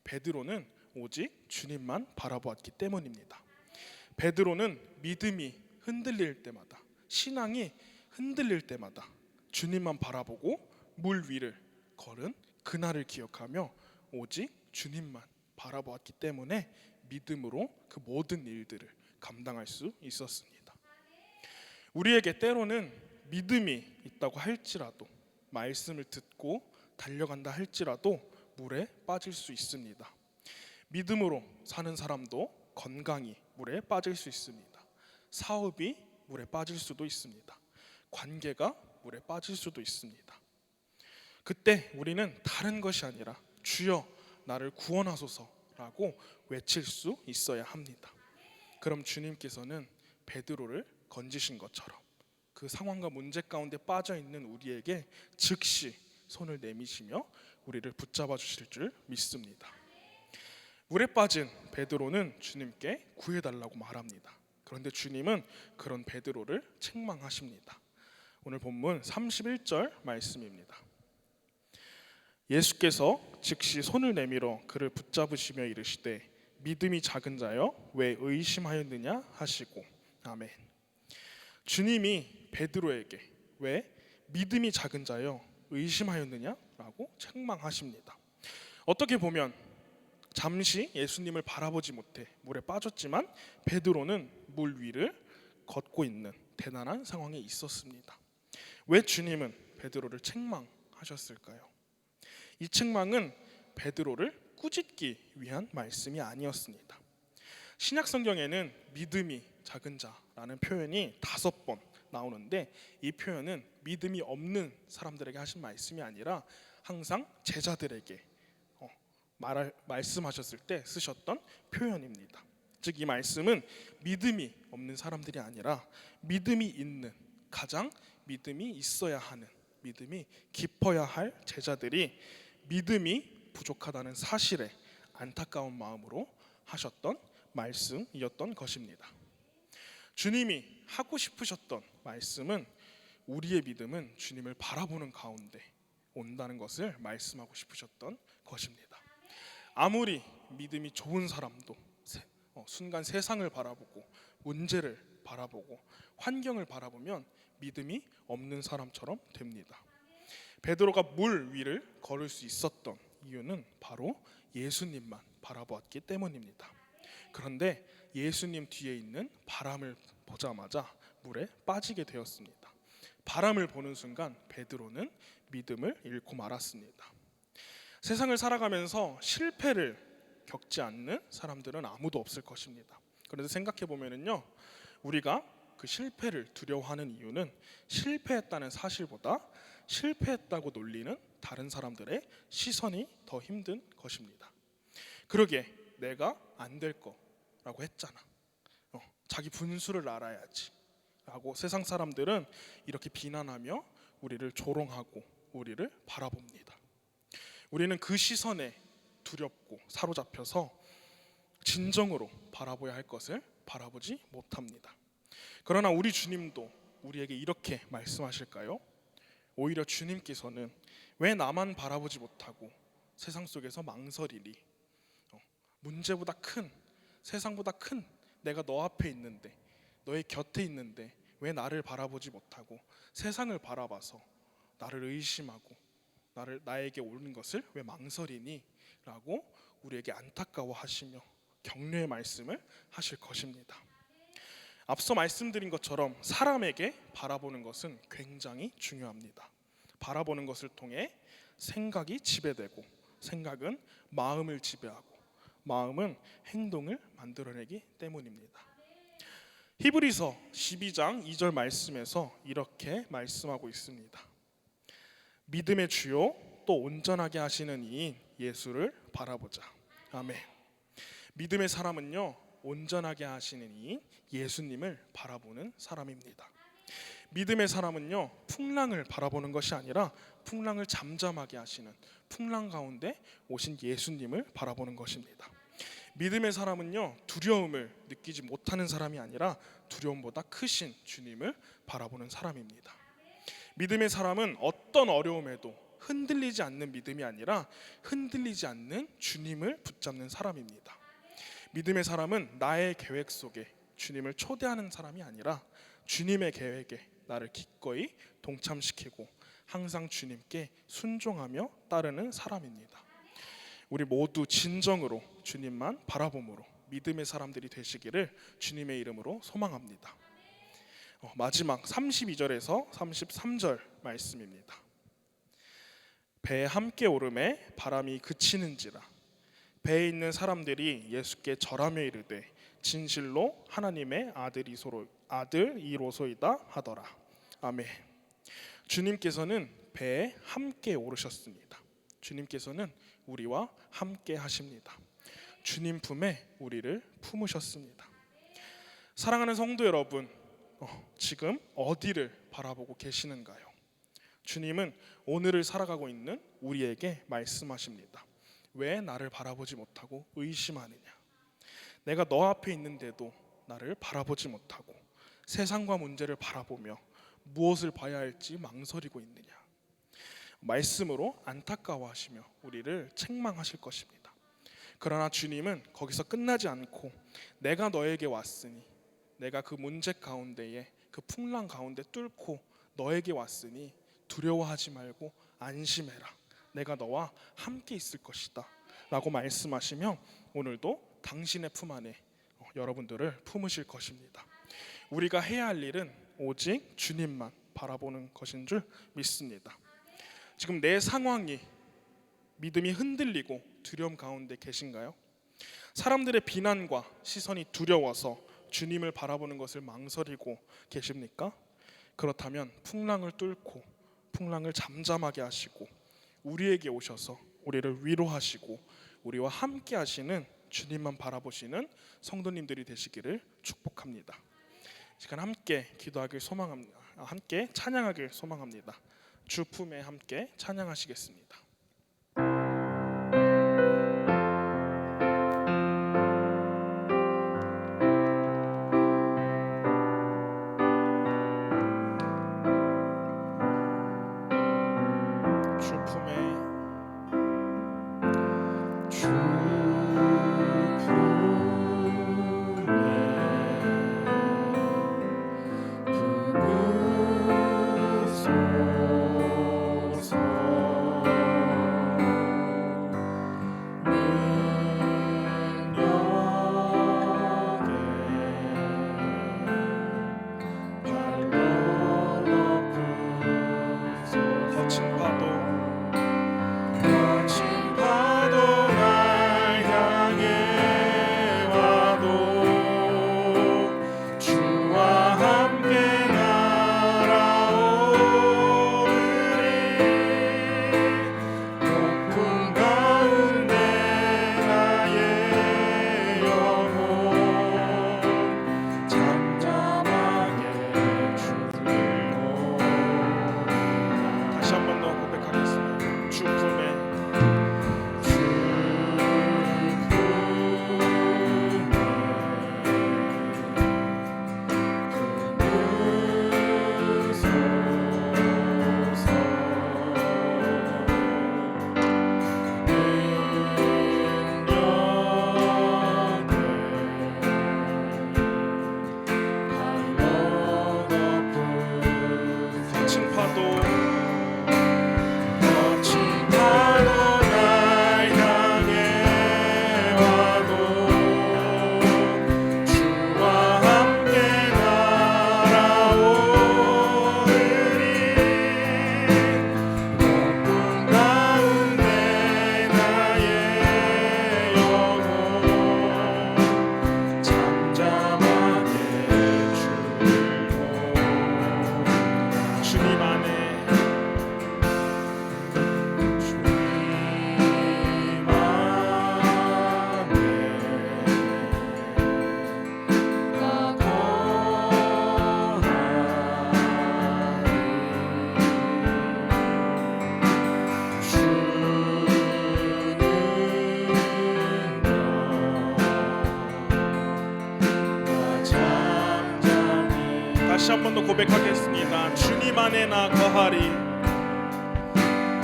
베드로는 오직 주님만 바라보았기 때문입니다. 베드로는 믿음이 흔들릴 때마다, 신앙이 흔들릴 때마다 주님만 바라보고 물 위를 걸은 그날을 기억하며 오직 주님만 바라보았기 때문에 믿음으로 그 모든 일들을 감당할 수 있었습니다. 우리에게 때로는 믿음이 있다고 할지라도, 말씀을 듣고 달려간다 할지라도 물에 빠질 수 있습니다. 믿음으로 사는 사람도 건강이 물에 빠질 수 있습니다. 사업이 물에 빠질 수도 있습니다. 관계가 물에 빠질 수도 있습니다. 그때 우리는 다른 것이 아니라 주여 나를 구원하소서라고 외칠 수 있어야 합니다. 그럼 주님께서는 베드로를 건지신 것처럼 그 상황과 문제 가운데 빠져 있는 우리에게 즉시 손을 내미시며 우리를 붙잡아 주실 줄 믿습니다. 물에 빠진 베드로는 주님께 구해달라고 말합니다. 그런데 주님은 그런 베드로를 책망하십니다. 오늘 본문 31절 말씀입니다. 예수께서 즉시 손을 내밀어 그를 붙잡으시며 이르시되 믿음이 작은 자여 왜 의심하였느냐 하시고. 아멘. 주님이 베드로에게 왜 믿음이 작은 자여 의심하였느냐라고 책망하십니다. 어떻게 보면 잠시 예수님을 바라보지 못해 물에 빠졌지만 베드로는 물 위를 걷고 있는 대단한 상황에 있었습니다. 왜 주님은 베드로를 책망하셨을까요? 이 책망은 베드로를 꾸짖기 위한 말씀이 아니었습니다. 신약 성경에는 믿음이 작은 자라는 표현이 5번 나오는데 이 표현은 믿음이 없는 사람들에게 하신 말씀이 아니라 항상 제자들에게 말씀하셨을 때 쓰셨던 표현입니다. 즉 이 말씀은 믿음이 없는 사람들이 아니라 믿음이 있는, 가장 믿음이 있어야 하는, 믿음이 깊어야 할 제자들이 믿음이 부족하다는 사실에 안타까운 마음으로 하셨던 말씀이었던 것입니다. 주님이 하고 싶으셨던 말씀은 우리의 믿음은 주님을 바라보는 가운데 온다는 것을 말씀하고 싶으셨던 것입니다. 아무리 믿음이 좋은 사람도 순간 세상을 바라보고 문제를 바라보고 환경을 바라보면 믿음이 없는 사람처럼 됩니다. 베드로가 물 위를 걸을 수 있었던 이유는 바로 예수님만 바라보았기 때문입니다. 그런데 예수님 뒤에 있는 바람을 보자마자 물에 빠지게 되었습니다. 바람을 보는 순간 베드로는 믿음을 잃고 말았습니다. 세상을 살아가면서 실패를 겪지 않는 사람들은 아무도 없을 것입니다. 그래서 생각해 보면은요, 우리가 그 실패를 두려워하는 이유는 실패했다는 사실보다 실패했다고 놀리는 다른 사람들의 시선이 더 힘든 것입니다. 그러게 내가 안 될 거라고 했잖아. 자기 분수를 알아야지 라고 세상 사람들은 이렇게 비난하며 우리를 조롱하고 우리를 바라봅니다. 우리는 그 시선에 두렵고 사로잡혀서 진정으로 바라봐야 할 것을 바라보지 못합니다. 그러나 우리 주님도 우리에게 이렇게 말씀하실까요? 오히려 주님께서는 왜 나만 바라보지 못하고 세상 속에서 망설이니? 문제보다 큰, 세상보다 큰 내가 너 앞에 있는데, 너의 곁에 있는데 왜 나를 바라보지 못하고 세상을 바라봐서 나를 의심하고 나에게 오는 것을 왜 망설이니? 라고 우리에게 안타까워하시며 격려의 말씀을 하실 것입니다. 앞서 말씀드린 것처럼 사람에게 바라보는 것은 굉장히 중요합니다. 바라보는 것을 통해 생각이 지배되고, 생각은 마음을 지배하고, 마음은 행동을 만들어내기 때문입니다. 히브리서 12장 2절 말씀에서 이렇게 말씀하고 있습니다. 믿음의 주요 또 온전하게 하시는 이인 예수를 바라보자. 아멘. 믿음의 사람은요, 온전하게 하시는 이인 예수님을 바라보는 사람입니다. 믿음의 사람은요, 풍랑을 바라보는 것이 아니라 풍랑을 잠잠하게 하시는, 풍랑 가운데 오신 예수님을 바라보는 것입니다. 믿음의 사람은요, 두려움을 느끼지 못하는 사람이 아니라 두려움보다 크신 주님을 바라보는 사람입니다. 믿음의 사람은 어떤 어려움에도 흔들리지 않는 믿음이 아니라 흔들리지 않는 주님을 붙잡는 사람입니다. 믿음의 사람은 나의 계획 속에 주님을 초대하는 사람이 아니라 주님의 계획에 나를 기꺼이 동참시키고 항상 주님께 순종하며 따르는 사람입니다. 우리 모두 진정으로 주님만 바라봄으로 믿음의 사람들이 되시기를 주님의 이름으로 소망합니다. 마지막 32절에서 33절 말씀입니다. 배에 함께 오름에 바람이 그치는지라 배에 있는 사람들이 예수께 절하며 이르되 진실로 하나님의 아들이로소이다 하더라. 아멘. 주님께서는 배에 함께 오르셨습니다. 주님께서는 우리와 함께 하십니다. 주님 품에 우리를 품으셨습니다. 사랑하는 성도 여러분, 지금 어디를 바라보고 계시는가요? 주님은 오늘을 살아가고 있는 우리에게 말씀하십니다. 왜 나를 바라보지 못하고 의심하느냐? 내가 너 앞에 있는데도 나를 바라보지 못하고 세상과 문제를 바라보며 무엇을 봐야 할지 망설이고 있느냐. 말씀으로 안타까워하시며 우리를 책망하실 것입니다. 그러나 주님은 거기서 끝나지 않고 내가 너에게 왔으니, 내가 그 문제 가운데에 그 풍랑 가운데 뚫고 너에게 왔으니 두려워하지 말고 안심해라. 내가 너와 함께 있을 것이다 라고 말씀하시며 오늘도 당신의 품 안에 여러분들을 품으실 것입니다. 우리가 해야 할 일은 오직 주님만 바라보는 것인 줄 믿습니다. 지금 내 상황이 믿음이 흔들리고 두려움 가운데 계신가요? 사람들의 비난과 시선이 두려워서 주님을 바라보는 것을 망설이고 계십니까? 그렇다면 풍랑을 뚫고 풍랑을 잠잠하게 하시고 우리에게 오셔서 우리를 위로하시고 우리와 함께 하시는 주님만 바라보시는 성도님들이 되시기를 축복합니다. 시간 함께 기도하길 소망합니다. 함께 찬양하길 소망합니다. 주 품에 함께 찬양하시겠습니다. 다시 한 번 더 고백하겠습니다. 주님 안에 나 거하리.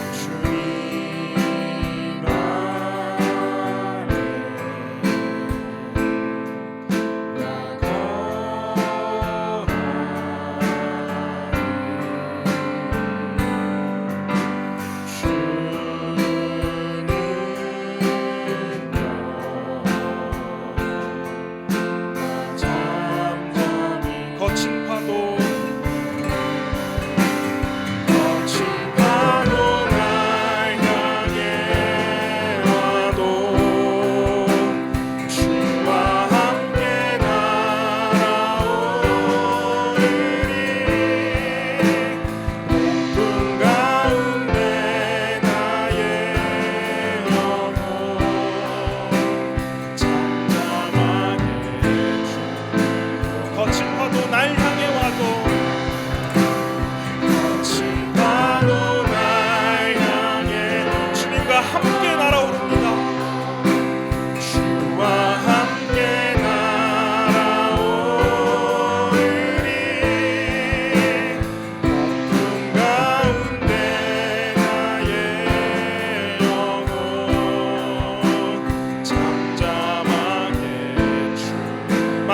주님 안에 나 거하리. 주는 나 잠잠히 거친 파도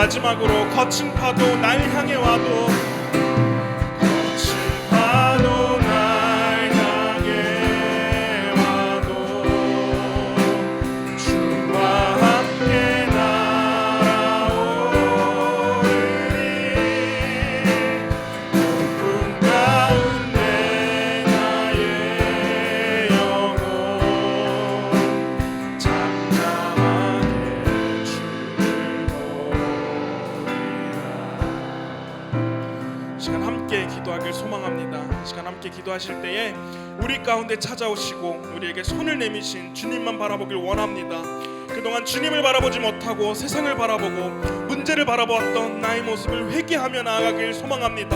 마지막으로 거친 파도 날 향해 와도 거친 파도 날 향해 와도 주와 함께 날아오르리 폭풍 가운데 나의 영혼 잠잠하게 주를 보리라. 시간 함께 기도하길 소망합니다. 이 시간 함께 기도하실 때에 우리 가운데 찾아오시고 우리에게 손을 내미신 주님만 바라보길 원합니다. 그동안 주님을 바라보지 못하고 세상을 바라보고 문제를 바라보았던 나의 모습을 회개하며 나아가길 소망합니다.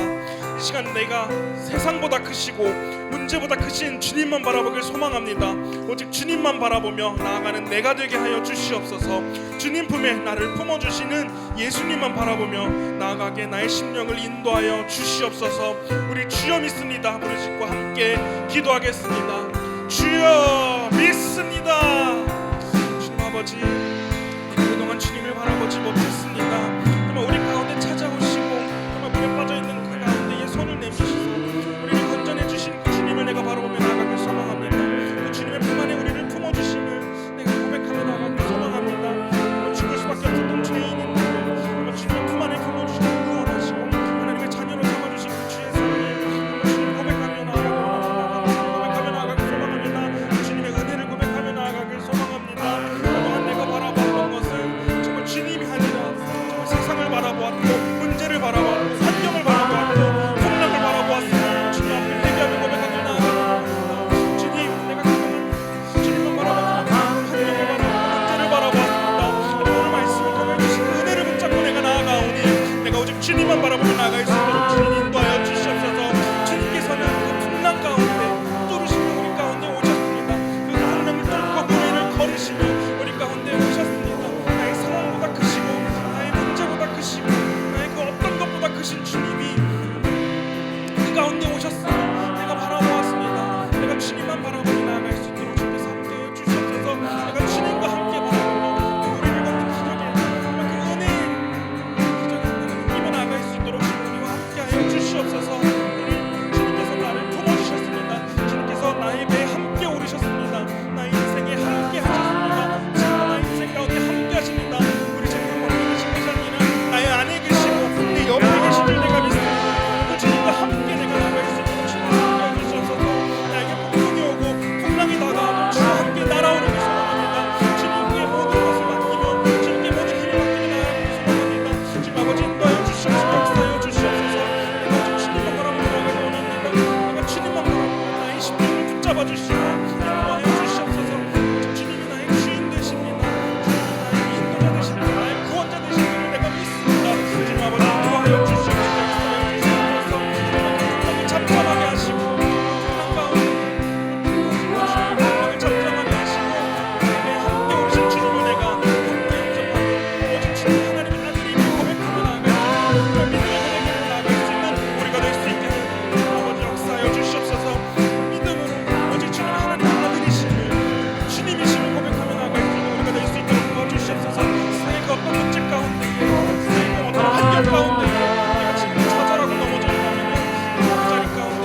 이 시간 내가 세상보다 크시고 문제보다 크신 주님만 바라보길 소망합니다. 오직 주님만 바라보며 나아가는 내가 되게 하여 주시옵소서. 주님 품에 나를 품어주시는 예수님만 바라보며 나아가게 나의 심령을 인도하여 주시옵소서. 우리 주여 믿습니다. 부르짖고 함께 기도하겠습니다. 주여 믿습니다. 주님 아버지, 그동안 주님을 바라보지 못했습니다. 정말 우리 가운데 찾아오시고 정말 물에 빠져있는 그 가운데에 손을 내미시고 우리를 건져내 주신 그 주님을 내가 바라보며 나아가길 소망합니다. 그 주님의 품 안에 우리를 품어주심을 내가 고백하며 나아가길 소망합니다. 정말 죽을 수밖에 없었던 죄인인데 정말 주님의 품 안에 품어주시고 구원하시고 하나님의 자녀로 삼아주신 그 주의 사랑을 정말 주님 고백하며 나아가길 소망합니다. 주님의 은혜를 고백하며 나아가길 소망합니다. 그동안 내가 바라보았던 것은 정말 주님이 아니라 정말 세상을 바라보았고 문제를 바라보았고 환경을 바라보았고 풍랑을 바라보았습니다. 주님 앞에 회개하며 고백하며 나아갑니다. 주님, 내가 그동안 주님만 바라보았고 환경을 바라보고 문제를 바라보았습니다. 오늘 말씀을 통해 주신 그 은혜를 붙잡고 내가 나아가오니 내가 오직 주님만 바라보며 나아갈 수 있도록 주님 인도하여 주시옵소서. 주님께서는 그 풍랑 가운데 뚫으시고 우리 가운데 오셨습니다. 그 풍랑을 뚫고 노래를 걸으시며 우리 가운데 오셨습니다. 나의 상황보다 크시고 나의 문제보다 크시고 나의 그 어떤 것보다 크신 주님이 그 가운데 오셨습니다. 내가 바라보았습니다. 내가 주님만 바라보며 나아갈 수 있도록 주께서 함께해 주시옵소서. 내가 주님과 함께 바라보며 우리를 걷는 기적에 정말 그 은혜의 기적에 느끼며 나아갈 수 있도록 우리와 함께하여 주시옵소서. 주님께서 나를 품어주셨습니다. 주님께서 나의 배에 함께 오르셨습니다. 나의 인생에 함께 하셨습니다. 지금 나의 인생 가운데 함께 하십니다. 우리 주님 멀리 계신 것이 아니라 나의 안에 계시고 내 옆에 계신 줄 내가 믿습니다. 그 주님과 함께 내가 나아갈 수 있도록 주님 함께해 주시옵소서. 나에게 폭풍이 오고 풍랑이 다가와도 주와 함께 날아오르길 소망합니다. 주님께 모든 것을 맡기며 주님께 모든 힘을 맡기며 나아가길 소망합니다. 주님 아버지 인도하여 주시옵소서. 역사하여 주시옵소서. 내가 오직 주님만 바라보며 나아가기 원합니다. 내가 주님만 바라보며 나의 심령을 붙잡아 주시고 인도하여 주시옵소서. 오직 주님이 나의 주인 되십니다. 주님이 나의 인도자 되십니다. 나의 구원자 되십니다. 내가 믿습니다. 주님 아버지 인도하여 주시옵소서. 역사하여 주시옵소서. 너무 잠잠하게 하시고 풍랑 가운데 생명을 잠잠하게 하시고 내 함께 오신 주님을 내가 함께 영접하고 오직 주님 하나님의 아들임을 고백하며 나아갈 수 있는 믿음의 고백으로 나아갈 수 있는 우리가 될 수 있게 아버지 역사하여 주시옵소서. 믿음으로 오직 주님 하나님의 아들이심을 주님이심을 고백하며 나아갈 수 있는 우리가 될 수 있도록 도와주시옵소서. 나의 그 어떤 문제 가운데 나의 그 어떤 환경 가운데 내가 지금 좌절하고 넘어져 있다면 그 자리 가운데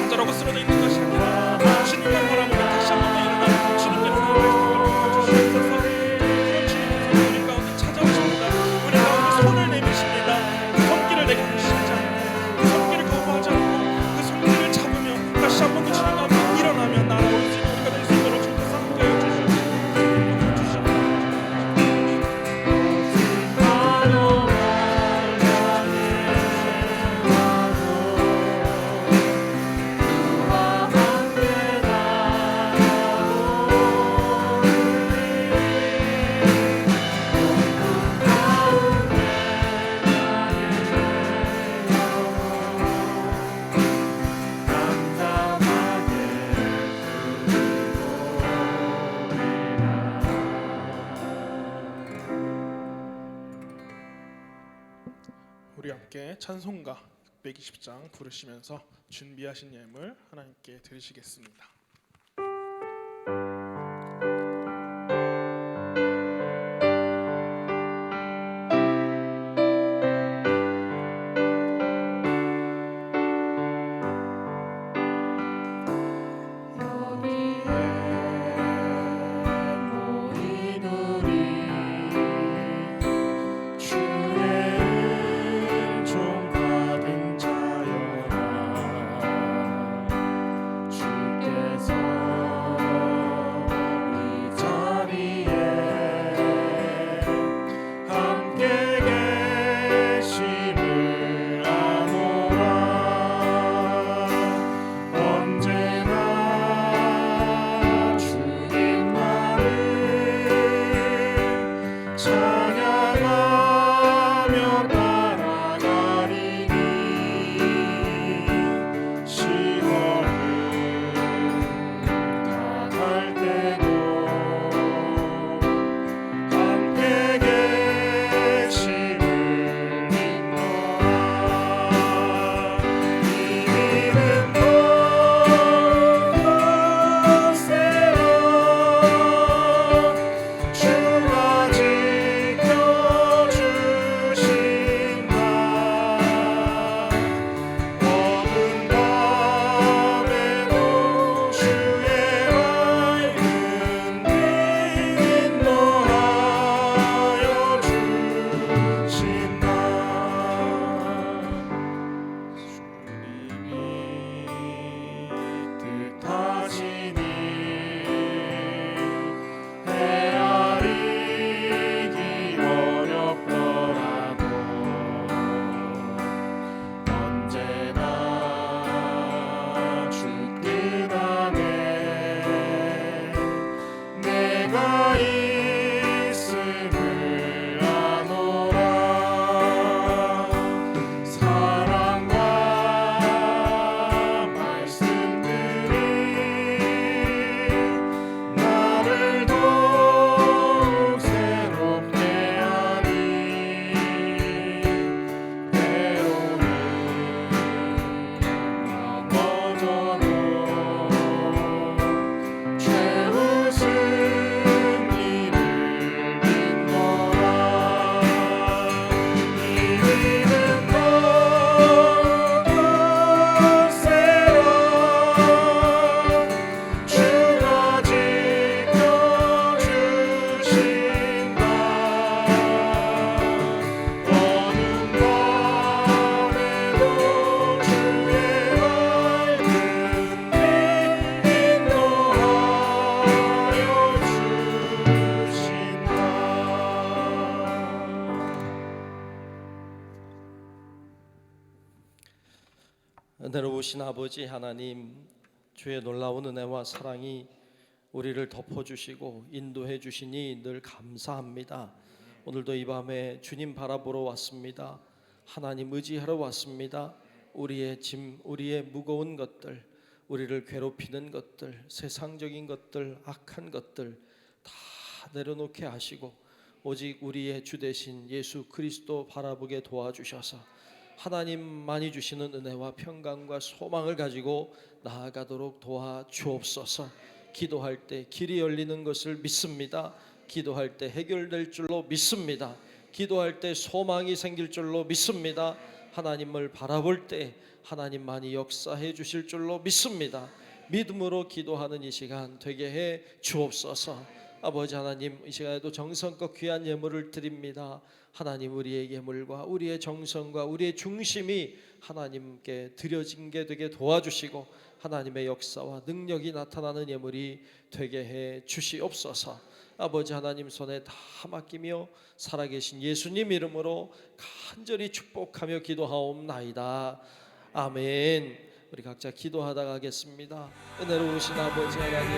좌절하고 쓰러져 있는 것이 아니라 주님만 바라보며 다시 한 번 더 일어나 주님께로 나아갈 수 있도록 도와주시옵소서. 그런 주님께서 우리 가운데 찾아오십니다. 우리 가운데 손을 내미십니다. 그 손길을 내가 무시하지 않고 그 손길을 거부하지 않고 그 손길을 잡으며 다시 한 번 더 주님 앞에 일어나며 나아올 수 있는 우리가 될 수 있도록 주께서 함께하여 주시옵소서. 우리 함께 찬송가 120장 부르시면서 준비하신 예물 하나님께 드리시겠습니다. 오신 아버지 하나님, 주의 놀라운 은혜와 사랑이 우리를 덮어주시고 인도해 주시니 늘 감사합니다. 오늘도 이 밤에 주님 바라보러 왔습니다. 하나님 의지하러 왔습니다. 우리의 짐, 우리의 무거운 것들, 우리를 괴롭히는 것들, 세상적인 것들, 악한 것들 다 내려놓게 하시고 오직 우리의 주 되신 예수 그리스도 바라보게 도와주셔서 하나님만이 주시는 은혜와 평강과 소망을 가지고 나아가도록 도와주옵소서. 기도할 때 길이 열리는 것을 믿습니다. 기도할 때 해결될 줄로 믿습니다. 기도할 때 소망이 생길 줄로 믿습니다. 하나님을 바라볼 때 하나님만이 역사해 주실 줄로 믿습니다. 믿음으로 기도하는 이 시간 되게 해 주옵소서. 아버지 하나님, 이 시간에도 정성껏 귀한 예물을 드립니다. 하나님, 우리의 예물과 우리의 정성과 우리의 중심이 하나님께 드려진 게 되게 도와주시고 하나님의 역사와 능력이 나타나는 예물이 되게 해 주시옵소서. 아버지 하나님 손에 다 맡기며 살아계신 예수님 이름으로 간절히 축복하며 기도하옵나이다. 아멘. 우리 각자 기도하다 가겠습니다. 은혜로우신 아버지 하나님,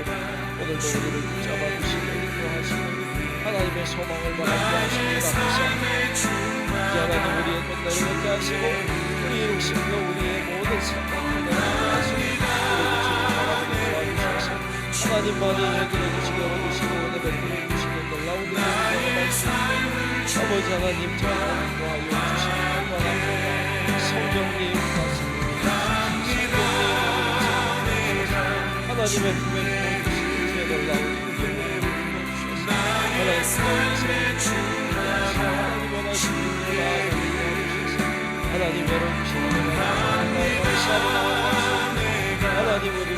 오늘도 우리를 붙잡아 주시고 인도하시고 하나님의 소망을 바라게 하십니다. 이제 하나님 우리의 것 내려놓게 하시고 우리의 욕심과 우리의 모든 생각을 내려놓게 하시고 우리를 주님 바라보게 도와주셔서 하나님만이 해결해 주시고 열어주시고 은혜 베풀어 주시는 놀라운 은혜의 말씀, 아버지 하나님 저희 하나님과 하여 주시는 영광과 성령님 말씀 하나님의 품에 부어주신 주의 놀라운 은혜를 부어주셔서 하나님 원하시는 하나님 열어주시는 하나님 우리를